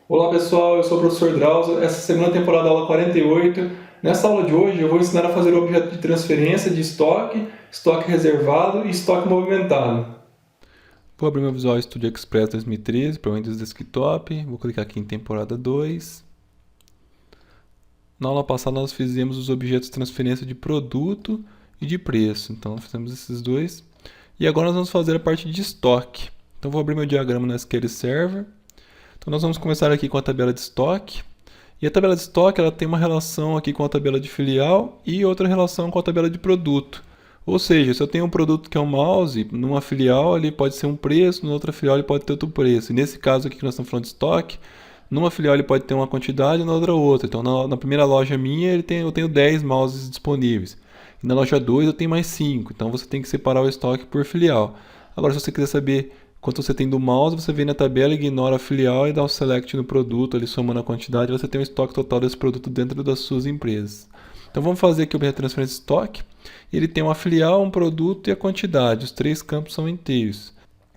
Olá pessoal, eu sou o professor Drauzio, essa é a segunda temporada da aula 48. Nessa aula de hoje eu vou ensinar a fazer o objeto de transferência de estoque, estoque reservado e estoque movimentado. Vou abrir meu Visual Studio Express 2013 para o Windows Desktop, vou clicar aqui em temporada 2. Na aula passada nós fizemos os objetos de transferência de produto e de preço, então fizemos esses dois. E agora nós vamos fazer a parte de estoque. Então vou abrir meu diagrama no SQL Server. Então nós vamos começar aqui com a tabela de estoque. E a tabela de estoque ela tem uma relação aqui com a tabela de filial e outra relação com a tabela de produto. Ou seja, se eu tenho um produto que é um mouse, numa filial ele pode ser um preço, numa outra filial ele pode ter outro preço. E nesse caso aqui que nós estamos falando de estoque, numa filial ele pode ter uma quantidade e na outra. Então na primeira loja minha eu tenho 10 mouses disponíveis. E na loja 2 eu tenho mais 5. Então você tem que separar o estoque por filial. Agora se você quiser saber quanto você tem do mouse, você vem na tabela, ignora a filial e dá o select no produto, ali somando a quantidade, você tem o estoque total desse produto dentro das suas empresas. Então vamos fazer aqui o objeto de transferência de estoque. Ele tem uma filial, um produto e a quantidade. Os três campos são inteiros.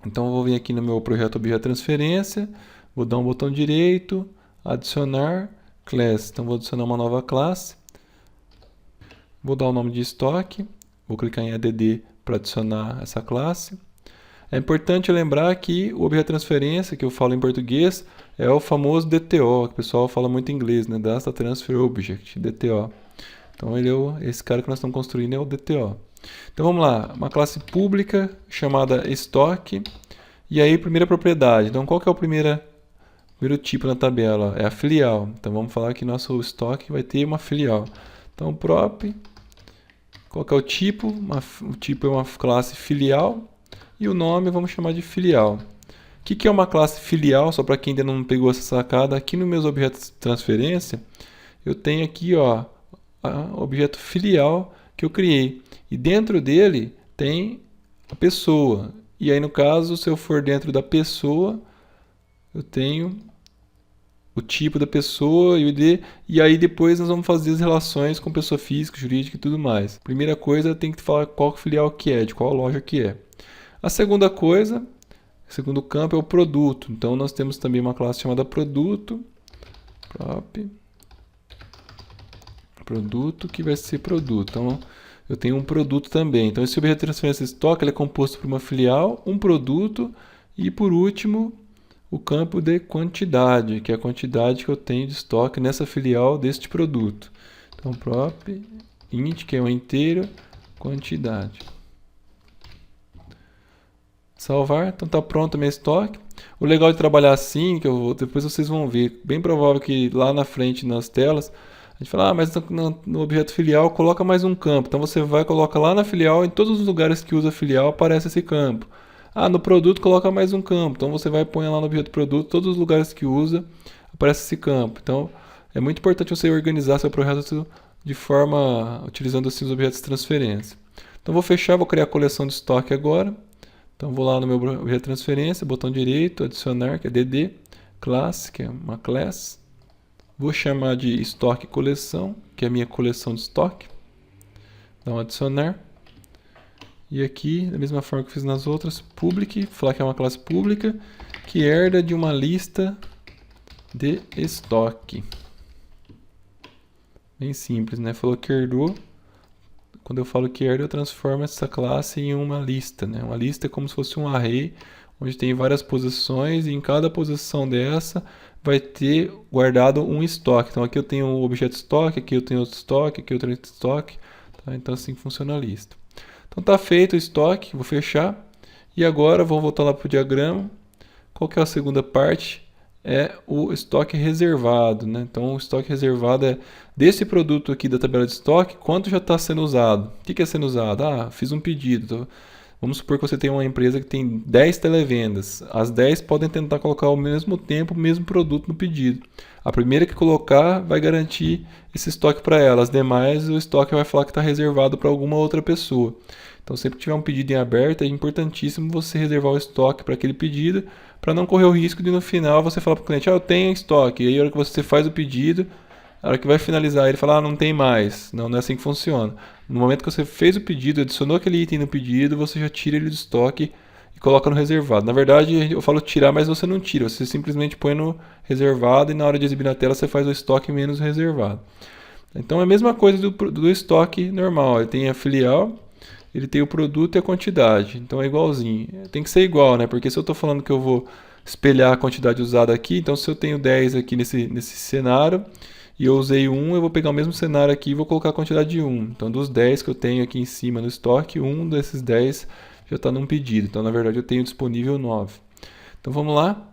Então eu vou vir aqui no meu projeto objeto de transferência, vou dar um botão direito, adicionar class. Então vou adicionar uma nova classe. Vou dar o nome de estoque, vou clicar em add para adicionar essa classe. É importante lembrar que o objeto de transferência, que eu falo em português, é o famoso DTO, que o pessoal fala muito em inglês, né? Data Transfer Object, DTO. Então esse cara que nós estamos construindo é o DTO. Então vamos lá, uma classe pública chamada estoque, e aí primeira propriedade. Então qual que é o primeiro tipo na tabela? É a filial. Então vamos falar que nosso estoque vai ter uma filial. Então prop, qual que é o tipo? O tipo é uma classe filial. E o nome vamos chamar de filial. O que é uma classe filial? Só para quem ainda não pegou essa sacada, aqui nos meus objetos de transferência, eu tenho aqui o objeto filial que eu criei. E dentro dele tem a pessoa. E aí no caso, se eu for dentro da pessoa, eu tenho o tipo da pessoa e o ID. E aí depois nós vamos fazer as relações com pessoa física, jurídica e tudo mais. Primeira coisa, tem que falar qual filial que é, de qual loja que é. A segunda coisa, o segundo campo é o produto. Então nós temos também uma classe chamada produto, produto que vai ser produto. Então eu tenho um produto também. Então esse objeto de transferência de estoque ele é composto por uma filial, um produto e por último o campo de quantidade, que é a quantidade que eu tenho de estoque nessa filial deste produto. Então prop int, que é um inteiro, quantidade. Salvar, então está pronto o meu estoque. O legal de trabalhar assim, depois vocês vão ver, bem provável que lá na frente nas telas, a gente fala, mas no objeto filial coloca mais um campo. Então você vai coloca lá na filial, em todos os lugares que usa filial aparece esse campo. No produto coloca mais um campo. Então você vai pôr lá no objeto produto, todos os lugares que usa aparece esse campo. Então é muito importante você organizar seu projeto de forma utilizando assim os objetos de transferência. Então vou fechar, vou criar a coleção de estoque agora. Então vou lá no meu objeto de transferência, botão direito, adicionar, que é DD, classe, que é uma class. Vou chamar de estoque coleção, que é a minha coleção de estoque. Dá um adicionar. E aqui, da mesma forma que eu fiz nas outras, public, falar que é uma classe pública, que herda de uma lista de estoque. Bem simples, né? Falou que herdou. Quando eu falo que herda, eu transformo essa classe em uma lista, né? Uma lista é como se fosse um array, onde tem várias posições, e em cada posição dessa vai ter guardado um estoque. Então aqui eu tenho um objeto estoque, aqui eu tenho outro estoque, aqui eu tenho outro estoque. Tá? Então assim funciona a lista. Então está feito o estoque, vou fechar. E agora vou voltar lá para o diagrama. Qual que é a segunda parte? É o estoque reservado, né? Então o estoque reservado é desse produto aqui da tabela de estoque, quanto já está sendo usado. O que é sendo usado? Fiz um pedido. Vamos supor que você tem uma empresa que tem 10 televendas. As 10 podem tentar colocar ao mesmo tempo o mesmo produto no pedido. A primeira que colocar vai garantir esse estoque para ela. As demais, o estoque vai falar que está reservado para alguma outra pessoa. Então sempre que tiver um pedido em aberto, é importantíssimo você reservar o estoque para aquele pedido, para não correr o risco de no final você falar para o cliente, eu tenho estoque. E aí a hora que você faz o pedido, a hora que vai finalizar, ele fala, não tem mais. Não é assim que funciona. No momento que você fez o pedido, adicionou aquele item no pedido, você já tira ele do estoque e coloca no reservado. Na verdade, eu falo tirar, mas você não tira, você simplesmente põe no reservado e na hora de exibir na tela você faz o estoque menos reservado. Então é a mesma coisa do estoque normal, ele tem a filial, ele tem o produto e a quantidade, então é igualzinho. Tem que ser igual, né? Porque se eu estou falando que eu vou espelhar a quantidade usada aqui, então se eu tenho 10 aqui nesse cenário e eu usei 1, eu vou pegar o mesmo cenário aqui e vou colocar a quantidade de 1. Então dos 10 que eu tenho aqui em cima no estoque, um desses 10 já está num pedido. Então na verdade eu tenho disponível 9. Então vamos lá.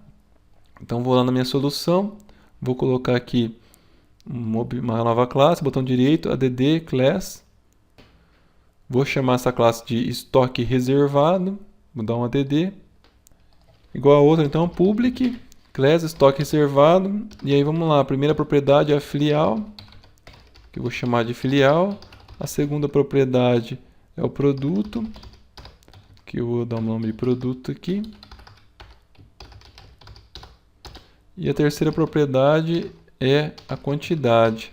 Então vou lá na minha solução, vou colocar aqui uma nova classe, botão direito, add class. Vou chamar essa classe de estoque reservado, vou dar um add. Igual a outra, então, public, class, estoque reservado. E aí vamos lá, a primeira propriedade é a filial, que eu vou chamar de filial. A segunda propriedade é o produto, que eu vou dar o nome de produto aqui. E a terceira propriedade é a quantidade.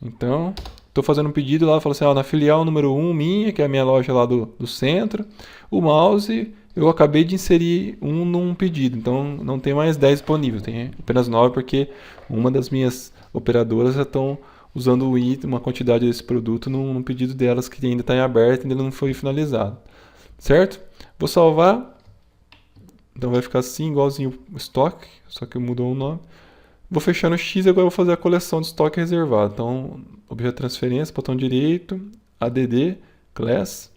Então, estou fazendo um pedido lá, falo assim, na filial número 1 minha, que é a minha loja lá do centro, o mouse eu acabei de inserir um num pedido, então não tem mais 10 disponíveis, tem apenas 9 porque uma das minhas operadoras já estão usando uma quantidade desse produto num pedido delas que ainda está em aberto, ainda não foi finalizado. Certo? Vou salvar. Então vai ficar assim, igualzinho o estoque, só que mudou o nome. Vou fechar no X e agora eu vou fazer a coleção de estoque reservado. Então, objeto transferência, botão direito, add, class.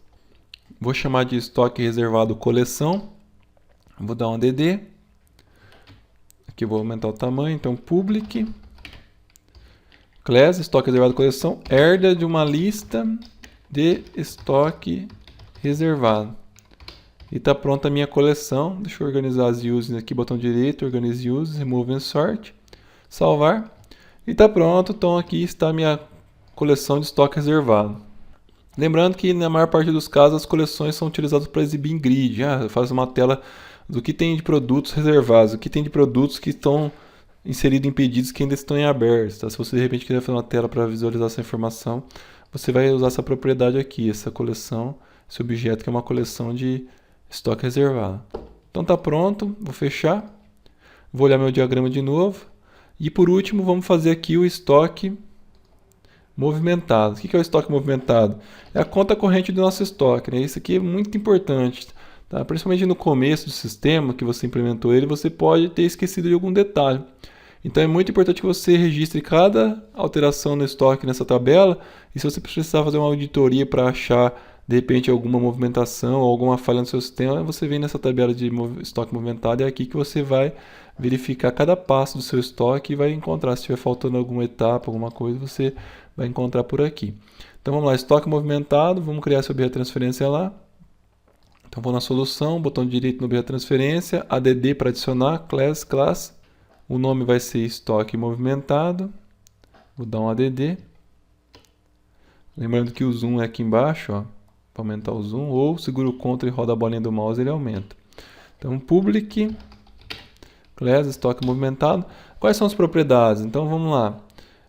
Vou chamar de estoque reservado coleção. Vou dar um add. Aqui eu vou aumentar o tamanho, então public. Class, estoque reservado coleção, herda de uma lista de estoque reservado. E está pronta a minha coleção. Deixa eu organizar as uses aqui, botão direito, organize uses, remove and sort, salvar. E está pronto, então aqui está a minha coleção de estoque reservado. Lembrando que na maior parte dos casos as coleções são utilizadas para exibir em grid. Faz uma tela do que tem de produtos reservados, o que tem de produtos que estão inseridos em pedidos que ainda estão em aberto. Tá? Se você de repente quiser fazer uma tela para visualizar essa informação, você vai usar essa propriedade aqui, essa coleção, esse objeto que é uma coleção de estoque reservado. Então está pronto, vou fechar, vou olhar meu diagrama de novo e por último vamos fazer aqui o estoque movimentado. O que é o estoque movimentado? É a conta corrente do nosso estoque, né? Isso aqui é muito importante, tá? Principalmente no começo do sistema que você implementou ele, você pode ter esquecido de algum detalhe. Então é muito importante que você registre cada alteração no estoque nessa tabela e se você precisar fazer uma auditoria para achar de repente alguma movimentação ou alguma falha no seu sistema, você vem nessa tabela de estoque movimentado e é aqui que você vai verificar cada passo do seu estoque e vai encontrar, se estiver faltando alguma etapa, alguma coisa, você vai encontrar por aqui. Então vamos lá, estoque movimentado, vamos criar esse objeto de transferência lá. Então vou na solução, botão direito no objeto de transferência, add para adicionar, class, o nome vai ser estoque movimentado, vou dar um add. Lembrando que o zoom é aqui embaixo, ó, para aumentar o zoom, ou segura o Ctrl e roda a bolinha do mouse, ele aumenta. Então public, class, estoque movimentado. Quais são as propriedades? Então vamos lá.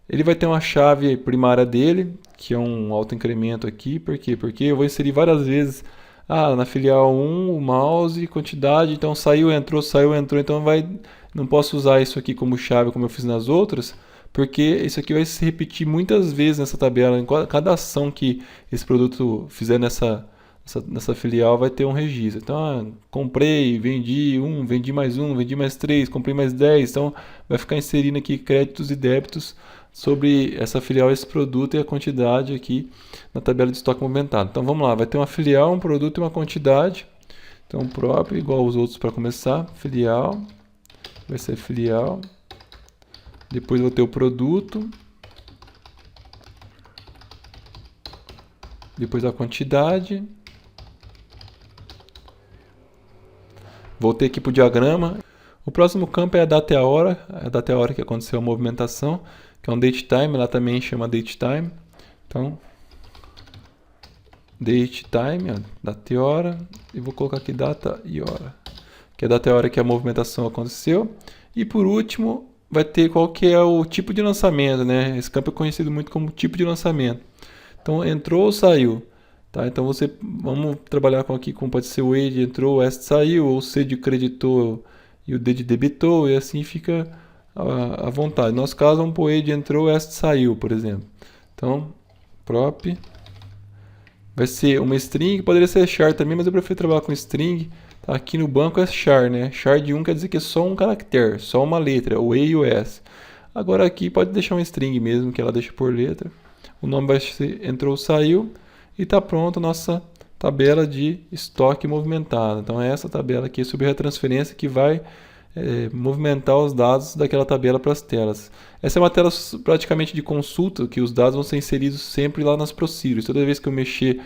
Ele vai ter uma chave primária dele, que é um autoincremento aqui. Por quê? Porque eu vou inserir várias vezes na filial 1, o mouse, quantidade, então saiu, entrou, então não posso usar isso aqui como chave como eu fiz nas outras, porque isso aqui vai se repetir muitas vezes nessa tabela. Em cada ação que esse produto fizer nessa filial vai ter um registro. Então, comprei, vendi vendi mais 3, comprei mais 10. Então, vai ficar inserindo aqui créditos e débitos sobre essa filial, esse produto e a quantidade aqui na tabela de estoque movimentado. Então, vamos lá, vai ter uma filial, um produto e uma quantidade. Então, próprio, igual aos outros para começar, filial, vai ser filial. Depois vou ter o produto. Depois a quantidade. Voltei aqui para o diagrama. O próximo campo é a data e a hora que aconteceu a movimentação, que é um date time, ela também chama date time. Então, date time, data e hora, e vou colocar aqui data e hora, que é a data e a hora que a movimentação aconteceu. E por último, vai ter qual que é o tipo de lançamento, né? Esse campo é conhecido muito como tipo de lançamento. Então, entrou ou saiu? Tá? Então vamos trabalhar aqui com pode ser o E de entrou, o S saiu, ou o C de creditou e o D de debitou, e assim fica à vontade. No nosso caso, vamos pôr E de entrou, S saiu, por exemplo. Então, prop vai ser uma string, poderia ser char também, mas eu prefiro trabalhar com string. Tá? Aqui no banco é char, né? Char de 1 quer dizer que é só um caractere, só uma letra, o E e o S. Agora aqui pode deixar um string mesmo, que ela deixa por letra. O nome vai ser entrou, saiu. E está pronta a nossa tabela de estoque movimentado. Então é essa tabela aqui sobre a transferência que vai movimentar os dados daquela tabela para as telas. Essa é uma tela praticamente de consulta, que os dados vão ser inseridos sempre lá nas procedures. Toda vez que eu mexer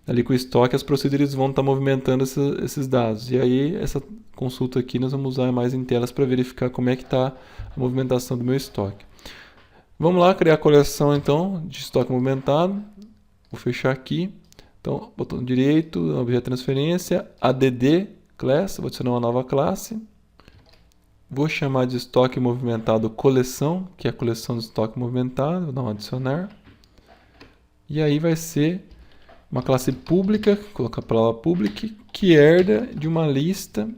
ali com o estoque, as procedures vão estar movimentando esses dados. E aí essa consulta aqui nós vamos usar mais em telas para verificar como é que está a movimentação do meu estoque. Vamos lá criar a coleção então de estoque movimentado. Vou fechar aqui. Então, botão direito, objeto de transferência, add class, vou adicionar uma nova classe. Vou chamar de estoque movimentado coleção, que é a coleção de estoque movimentado, vou dar um adicionar. E aí vai ser uma classe pública, colocar a palavra public, que herda de uma lista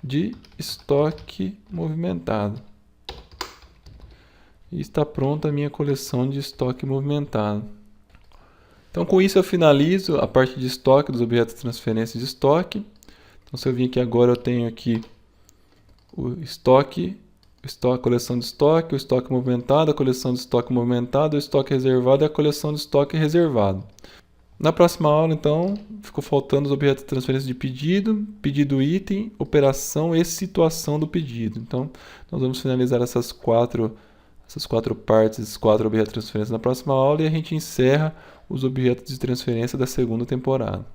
de estoque movimentado. E está pronta a minha coleção de estoque movimentado. Então, com isso eu finalizo a parte de estoque dos objetos de transferência de estoque. Então, se eu vir aqui agora, eu tenho aqui o estoque, a coleção de estoque, o estoque movimentado, a coleção de estoque movimentado, o estoque reservado e a coleção de estoque reservado. Na próxima aula, então, ficou faltando os objetos de transferência de pedido, pedido item, operação e situação do pedido. Então, nós vamos finalizar essas quatro partes, esses 4 objetos de transferência na próxima aula e a gente encerra os objetos de transferência da segunda temporada.